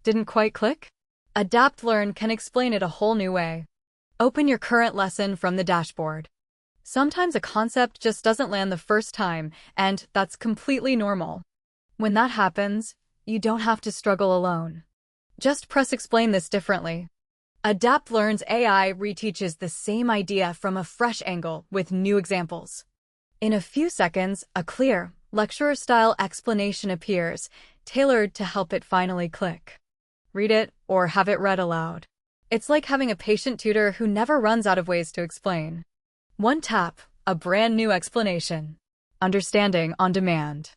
Didn't quite click? AdaptLearn can explain it a whole new way. Open your current lesson from the dashboard. Sometimes a concept just doesn't land the first time, and that's completely normal. When that happens, you don't have to struggle alone. Just press Explain this differently. AdaptLearn's AI reteaches the same idea from a fresh angle with new examples. In a few seconds, a clear, lecturer-style explanation appears, tailored to help it finally click. Read it or have it read aloud. It's like having a patient tutor who never runs out of ways to explain. One tap, a brand new explanation. Understanding on demand.